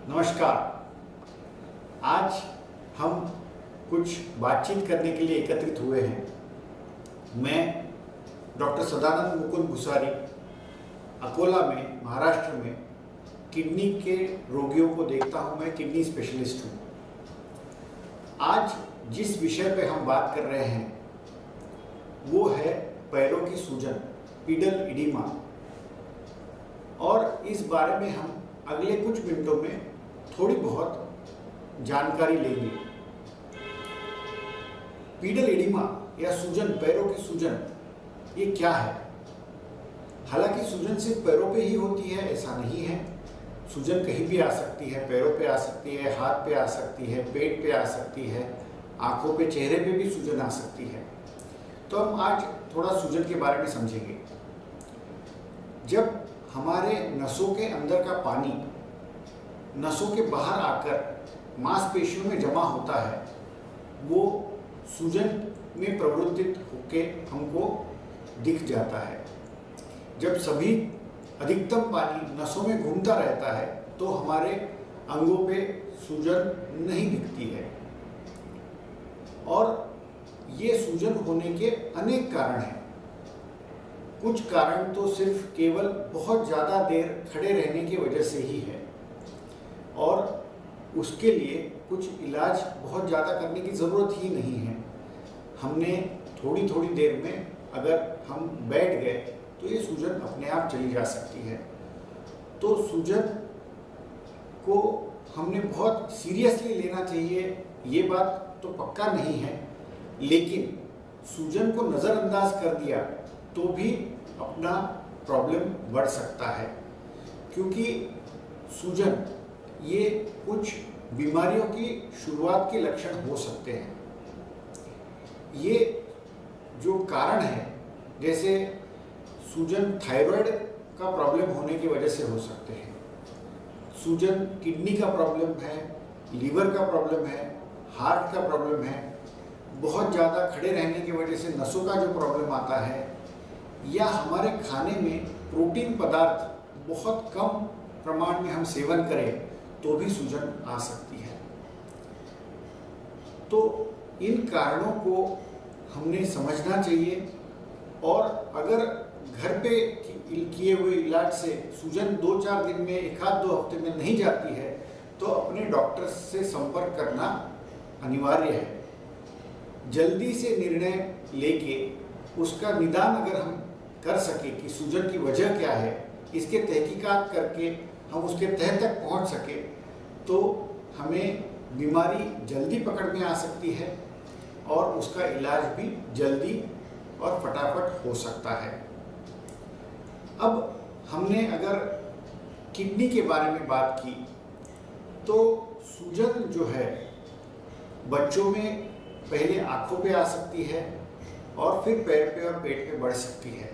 नमस्कार। आज हम कुछ बातचीत करने के लिए एकत्रित हुए हैं। मैं डॉक्टर सदानंद मुकुंद भुसारी अकोला में महाराष्ट्र में किडनी के रोगियों को देखता हूं। मैं किडनी स्पेशलिस्ट हूं। आज जिस विषय पे हम बात कर रहे हैं वो है पैरों की सूजन, पीडल इडीमा, और इस बारे में हम अगले कुछ मिनटों में थोड़ी बहुत जानकारी लेंगे। पीडल इडीमा या सूजन, पैरों की सूजन, ये क्या है? हालांकि सूजन सिर्फ पैरों पे ही होती है ऐसा नहीं है। सूजन कहीं भी आ सकती है, पैरों पे आ सकती है, हाथ पे आ सकती है, पेट पे आ सकती है, आंखों पे, चेहरे पे भी सूजन आ सकती है। तो हम आज थोड़ा सूजन के बारे में समझेंगे। जब हमारे नसों के अंदर का पानी नसों के बाहर आकर मांसपेशियों में जमा होता है, वो सूजन में प्रवृत्त होकर हमको दिख जाता है। जब सभी अधिकतम पानी नसों में घूमता रहता है तो हमारे अंगों पे सूजन नहीं दिखती है। और ये सूजन होने के अनेक कारण हैं। कुछ कारण तो सिर्फ केवल बहुत ज़्यादा देर खड़े रहने की वजह से ही है, और उसके लिए कुछ इलाज बहुत ज़्यादा करने की ज़रूरत ही नहीं है। हमने थोड़ी थोड़ी देर में अगर हम बैठ गए तो ये सूजन अपने आप चली जा सकती है। तो सूजन को हमने बहुत सीरियसली लेना चाहिए, ये बात तो पक्का नहीं है, लेकिन सूजन को नज़रअंदाज कर दिया तो भी अपना प्रॉब्लम बढ़ सकता है। क्योंकि सूजन ये कुछ बीमारियों की शुरुआत के लक्षण हो सकते हैं। ये जो कारण है, जैसे सूजन थायराइड का प्रॉब्लम होने की वजह से हो सकते हैं, सूजन किडनी का प्रॉब्लम है, लीवर का प्रॉब्लम है, हार्ट का प्रॉब्लम है, बहुत ज़्यादा खड़े रहने की वजह से नसों का जो प्रॉब्लम आता है, या हमारे खाने में प्रोटीन पदार्थ बहुत कम प्रमाण में हम सेवन करें तो भी सूजन आ सकती है। तो इन कारणों को हमने समझना चाहिए, और अगर घर पे किए हुए इलाज से सूजन 2-4 दिन में, 1-2 हफ्ते में नहीं जाती है तो अपने डॉक्टर से संपर्क करना अनिवार्य है। जल्दी से निर्णय लेके उसका निदान अगर हम कर सके कि सूजन की वजह क्या है, इसके तहकीकात करके हम उसके तह तक पहुंच सके, तो हमें बीमारी जल्दी पकड़ में आ सकती है और उसका इलाज भी जल्दी और फटाफट हो सकता है। अब हमने अगर किडनी के बारे में बात की, तो सूजन जो है बच्चों में पहले आंखों पे आ सकती है और फिर पैर पे और पेट पे बढ़ सकती है।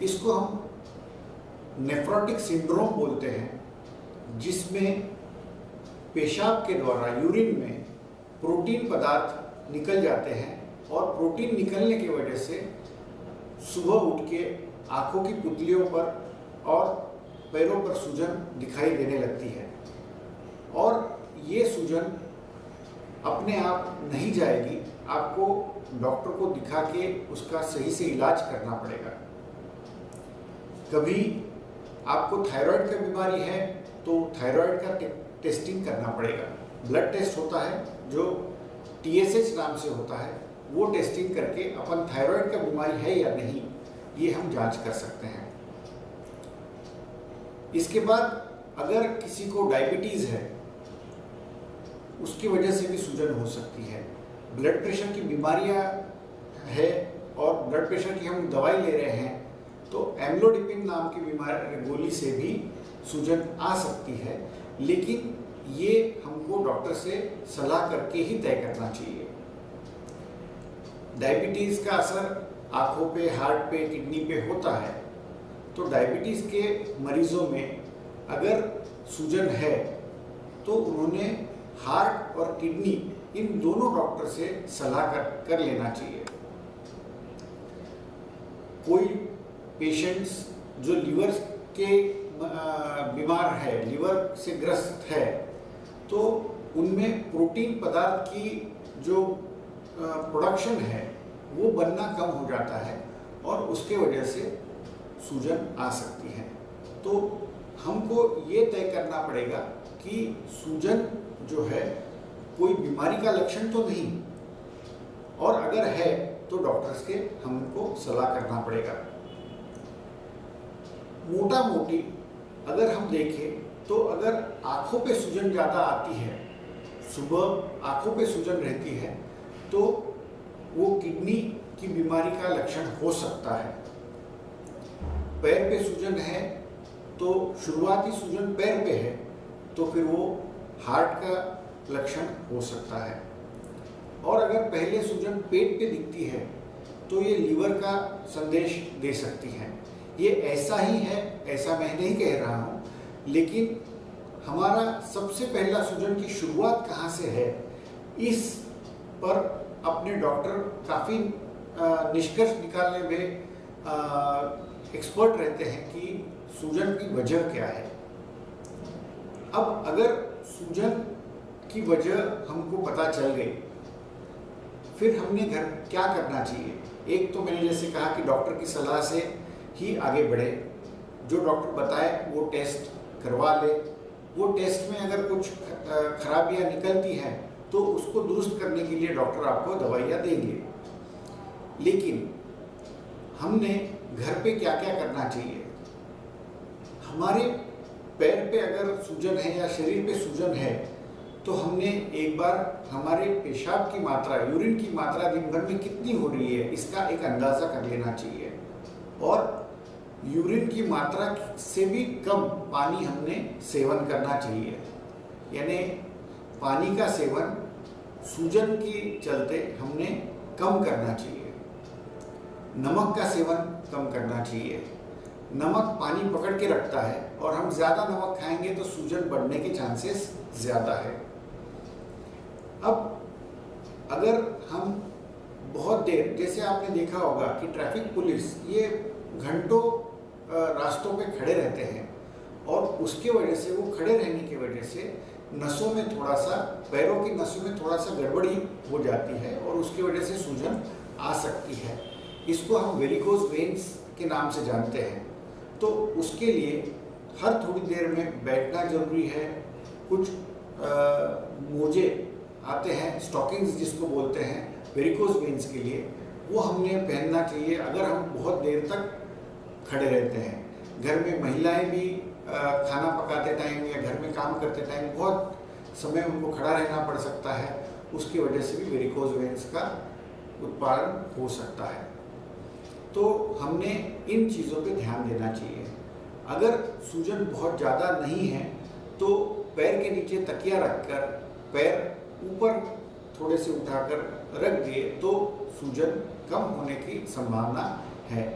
इसको हम नेफ्रोटिक सिंड्रोम बोलते हैं, जिसमें पेशाब के द्वारा, यूरिन में प्रोटीन पदार्थ निकल जाते हैं, और प्रोटीन निकलने की वजह से सुबह उठ के आंखों की पुतलियों पर और पैरों पर सूजन दिखाई देने लगती है। और ये सूजन अपने आप नहीं जाएगी, आपको डॉक्टर को दिखा के उसका सही से इलाज करना पड़ेगा। कभी आपको थायराइड की बीमारी है तो थायराइड का टेस्टिंग करना पड़ेगा। ब्लड टेस्ट होता है जो TSH नाम से होता है, वो टेस्टिंग करके अपन थायराइड का बीमारी है या नहीं ये हम जांच कर सकते हैं। इसके बाद अगर किसी को डायबिटीज़ है, उसकी वजह से भी सूजन हो सकती है। ब्लड प्रेशर की बीमारियां है और ब्लड प्रेशर की हम दवाई ले रहे हैं, तो एम्लोडिपिन नाम की बीमारी, गोली से भी सूजन आ सकती है, लेकिन ये हमको डॉक्टर से सलाह करके ही तय करना चाहिए। डायबिटीज़ का असर आंखों पे, हार्ट पे, किडनी पे होता है, तो डायबिटीज़ के मरीजों में अगर सूजन है तो उन्होंने हार्ट और किडनी इन दोनों डॉक्टर से सलाह कर लेना चाहिए। कोई पेशेंट्स जो लीवर के बीमार है, लीवर से ग्रस्त है, तो उनमें प्रोटीन पदार्थ की जो प्रोडक्शन है वो बनना कम हो जाता है और उसके वजह से सूजन आ सकती है। तो हमको ये तय करना पड़ेगा कि सूजन जो है कोई बीमारी का लक्षण तो नहीं, और अगर है तो डॉक्टर्स के हमको सलाह करना पड़ेगा। मोटा मोटी अगर हम देखें तो अगर आँखों पे सूजन ज़्यादा आती है, सुबह आँखों पे सूजन रहती है, तो वो किडनी की बीमारी का लक्षण हो सकता है। पैर पे सूजन है तो शुरुआती सूजन पैर पे है तो फिर वो हार्ट का लक्षण हो सकता है। और अगर पहले सूजन पेट पे दिखती है तो ये लीवर का संदेश दे सकती है। ये ऐसा ही है, ऐसा मैं नहीं कह रहा हूँ, लेकिन हमारा सबसे पहला सूजन की शुरुआत कहाँ से है, इस पर अपने डॉक्टर काफ़ी निष्कर्ष निकालने में एक्सपर्ट रहते हैं कि सूजन की वजह क्या है। अब अगर सूजन की वजह हमको पता चल गई, फिर हमने घर क्या करना चाहिए। एक तो मैंने जैसे कहा कि डॉक्टर की सलाह से ही आगे बढ़े, जो डॉक्टर बताए वो टेस्ट करवा ले। वो टेस्ट में अगर कुछ खराबियां निकलती हैं तो उसको दुरुस्त करने के लिए डॉक्टर आपको दवाइयाँ देंगे। लेकिन हमने घर पे क्या क्या करना चाहिए। हमारे पैर पे अगर सूजन है या शरीर पे सूजन है तो हमने एक बार हमारे पेशाब की मात्रा, यूरिन की मात्रा दिन भर में कितनी हो रही है इसका एक अंदाज़ा कर लेना चाहिए। और यूरिन की मात्रा से भी कम पानी हमने सेवन करना चाहिए। यानी पानी का सेवन सूजन के चलते हमने कम करना चाहिए। नमक का सेवन कम करना चाहिए। नमक पानी पकड़ के रखता है और हम ज़्यादा नमक खाएंगे तो सूजन बढ़ने के चांसेस ज़्यादा है। अब अगर हम बहुत देर, जैसे आपने देखा होगा कि ट्रैफिक पुलिस ये घंटों रास्तों पे खड़े रहते हैं और उसके वजह से, वो खड़े रहने की वजह से नसों में थोड़ा सा, पैरों की नसों में थोड़ा सा गड़बड़ी हो जाती है और उसकी वजह से सूजन आ सकती है। इसको हम वेरिकोज वेन्स के नाम से जानते हैं। तो उसके लिए हर थोड़ी देर में बैठना जरूरी है। कुछ मोजे आते हैं, स्टॉकिंग्स जिसको बोलते हैं वेरिकोज वेन्स के लिए, वो हमने पहनना चाहिए अगर हम बहुत देर तक खड़े रहते हैं। घर में महिलाएं भी खाना पकाते टाइम या घर में काम करते टाइम बहुत समय उनको खड़ा रहना पड़ सकता है, उसकी वजह से भी वेरिकोज वेन्स का उत्पादन हो सकता है। तो हमने इन चीज़ों पे ध्यान देना चाहिए। अगर सूजन बहुत ज़्यादा नहीं है तो पैर के नीचे तकिया रखकर पैर ऊपर थोड़े से उठाकर रख दिए तो सूजन कम होने की संभावना है।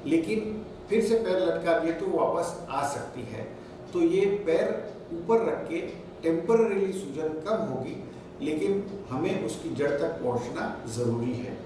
लेकिन फिर से पैर लटका दिए तो वापस आ सकती है। तो ये पैर ऊपर रख के टेम्पररीली सूजन कम होगी, लेकिन हमें उसकी जड़ तक पहुंचना ज़रूरी है।